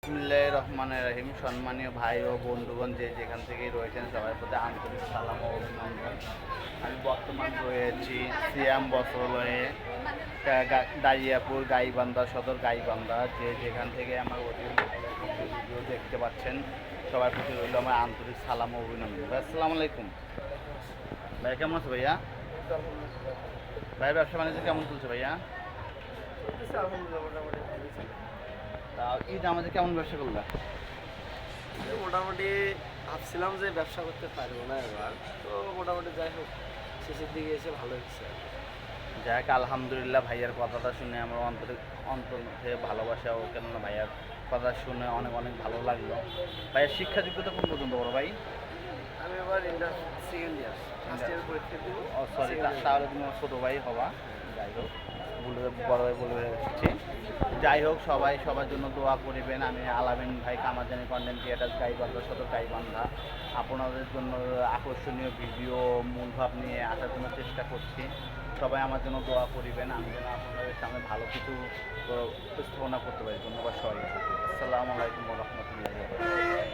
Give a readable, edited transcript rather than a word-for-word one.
বিসমিল্লাহির রহমানির রহিম। সম্মানীয় ভাই ও বন্ধুগণ যে যেখান থেকেই রয়েছেন সবার প্রতি আন্তরিক সালাম ও অভিনন্দন। আমি বর্তমান রয়েছি সিয়াম বছরয়ে দাইয়াপুর গাইবান্ধা সদর গাইবান্ধা। যে যেখান থেকে আমার ভিডিও দেখতে পাচ্ছেন সবার প্রতি রইল আমার আন্তরিক সালাম ও অভিনন্দন। ভাই আসসালামু আলাইকুম। ভাই কেমন আছে ভাইয়া? ভাই ব্যবসা বাণিজ্য কেমন চলছে ভাইয়া? তা ঈদ আমাদের কেমন ব্যবসা করলা? মোটামুটি ভাবছিলাম যে ব্যবসা করতে পারবো না এবার, তো মোটামুটি যাই হোক শেষের দিকে এসে ভালো হচ্ছে। যাক আলহামদুলিল্লাহ, ভাইয়ার কথাটা শুনে আমার অন্তর থেকে ভালোবাসা ও কেননা ভাইয়ার কথা শুনে অনেক অনেক ভালো লাগলো। ভাইয়ের শিক্ষা যোগ্যতা কোন পর্যন্ত বড় ভাই? আমি এবার inter second year first year পরীক্ষা দেবো। ও সরি, তাহলে তুমি আমার ছোটো ভাই হবা। যাই হোক, বড় ভাই বলে রেখেছি। যাই হোক, সবাই সবার জন্য দোয়া করিবেন। আমি আলামিন ভাই, কামারজানি কন্টেন্ট ক্রিয়েটার, গাইবান্ধা সদর গাইবান্ধা। আপনাদের জন্য আকর্ষণীয় ভিডিও মূলভাব নিয়ে আসার জন্য চেষ্টা করছি। সবাই আমার জন্য দোয়া করিবেন, আমি যেন আপনাদের সামনে ভালো কিছু উপস্থাপনা করতে পারি। ধন্যবাদ সবাইকে। আসসালামু আলাইকুম ওয়া রাহমাতুল্লাহি ওয়া বারাকাতুহু।